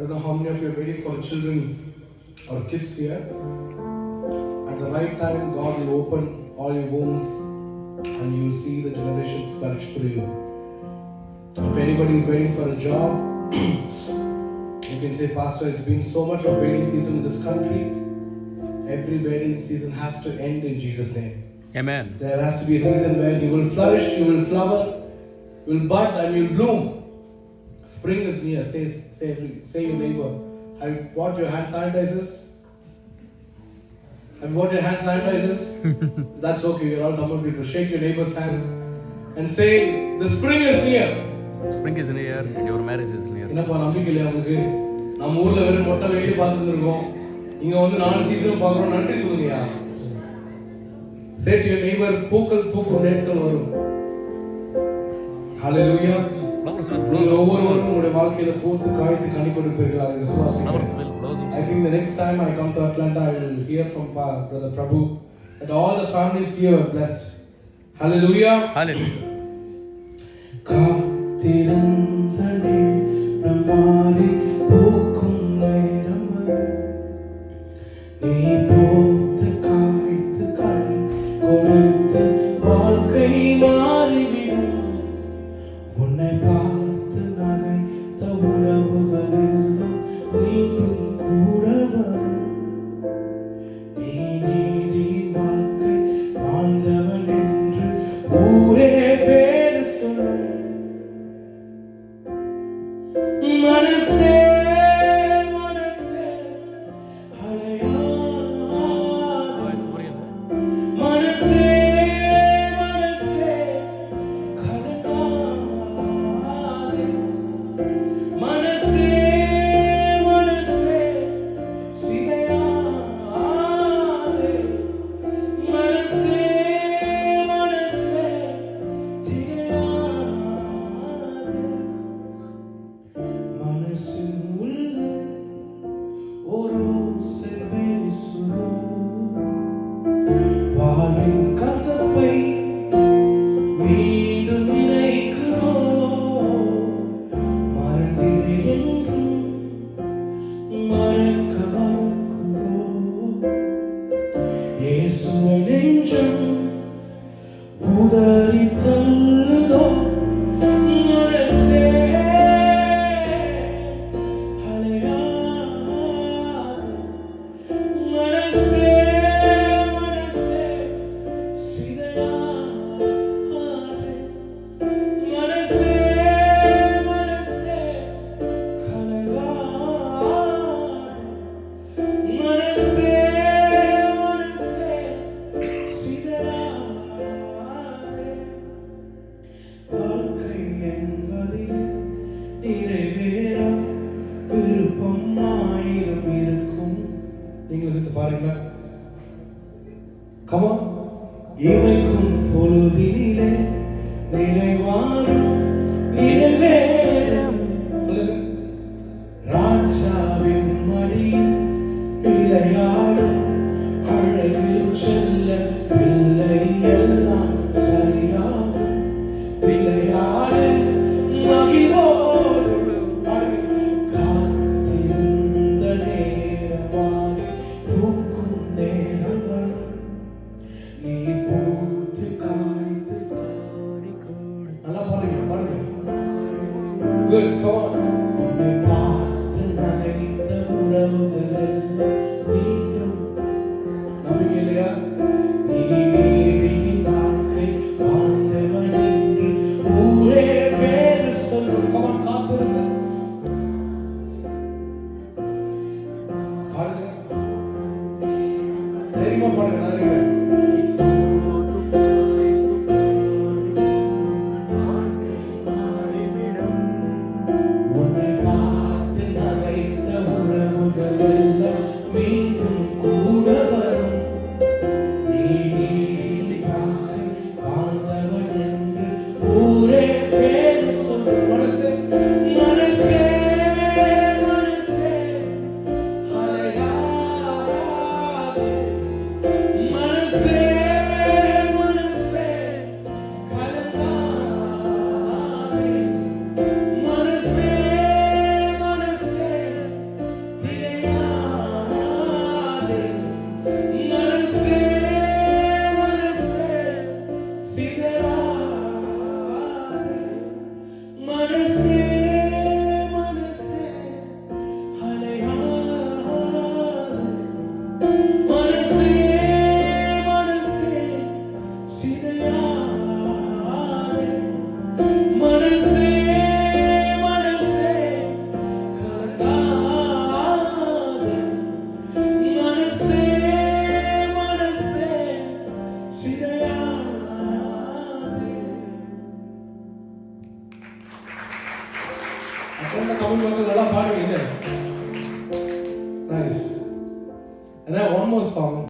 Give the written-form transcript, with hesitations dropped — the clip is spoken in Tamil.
don't know how many of you are waiting for children or kids here. At the right time, God will open all your wombs and you will see the generations flourish through you. If anybody is waiting for a job, you can say, Pastor, it's been so much of waiting season in this country. Every waiting season has to end in Jesus' name. Amen. There has to be a season where you will flourish, you will flower, you will bud and you will bloom. Spring is near. Say your neighbor, have you bought your hand sanitizers? Have you bought your hand sanitizers? That's okay, you're all normal people. Shake your neighbor's hands and say, the spring is near. Spring is near and your marriage is near. என்னப்பா நம்பிக்கை இல்லையா உங்களுக்கு? நம்ம ஊர்ல வெறும் மொட்டை வெளியே பார்த்துட்டு இருக்கோம். இங்க வந்து 4 சீசனும் பார்க்குறோம். நன்றி சொல்லுங்கயா. Say to your neighbor, பூக்கள் பூக்கும் நேரங்கள் வரும். Hallelujah. நீங்கள் ஒவ்வொருவரும் உங்களுடைய வாழ்க்கையில பூத்து காய்த்து கனி கொடுப்பீர்களாக விசுவாசிக்கிறேன். I think the next time I come to Atlanta, I will hear from Brother Prabhu that all the families here are blessed. Hallelujah. Hallelujah. காத்திருந்த நேரம் மாறி பூக்கும் நேரம் நீ பூத்து காய்த்து கனி கொடுத்து வாழ்க்கை மாறிவிடும். உன்னை பார்த்து நகைத்த உறவுகள் எல்லாம் மீண்டும் கூட வரும். நீ நீதி வாழ்க்கை வாழ்ந்தவன் என்று ஊரே பேர் சொல்லும். மனசே மனசே அலையா மனசே மனசே கலங்காதே. மனசே மனசே சிதையாதே. மனசே மனசே திகையாதே. மனசின் உள்ளே ஒரு செவ்வேறு சுடோ வாழ்வின் கசப்பை மீண்டும் நினைக்கிறோ. மறந்திடு என்றும் மறக்க மறக்கிறோ. இயேசுவை நெஞ்சம் உதறி தள்ளுதோ. மனசே அலையா மனசே மனசே சிதையாதே. மனசே மனசே கலங்காதே. மனசே மனசே சிதையாதே. வாழ்க்கை என்பதிலே நிறைவேற விருப்பம் 1000 இருக்கும். நீங்களும் சேர்த்து பாருங்க. Come on. இமைக்கும் பொழுதினிலே நிறைவாரும் நிறைவேறும். சொல்லுங்க. ராஜாவின் மடியில் விளையாடும் அழகில் செல்ல பிள்ளை எல்லாம் சரியாகும். விளையாடு மகிழ்வோடு காத்திருந்த நேரமாய் பூக்கும் நேரம் வரும். நீ பூத்து காய்த்து நல்லா பாருங்க பாருங்க. Good, come on. உன்னை பார்த்து நகைத்த உறவுகள் எல்லாம் மீண்டும். நம்பிக்கை இல்லையா? நீ நீதியின் வாழ்க்கை வாழ்ந்தவன் என்று ஊரே பேர் சொல்லும். Come on, காத்திருங்க. பாருங்க. தைரியமா பாருங்க. நான் இருக்கிறேன். உன்னை பார்த்து நகைத்த உறவுகள் எல்லாம் மீண்டும் கூட வரும். நீ நீதி வாழ்க்கை வாழ்ந்தவன் என்று ஊரே பேர் சொல்லும். மனசே மனசே மனசே அலையாதே. மனசே And I have one more song.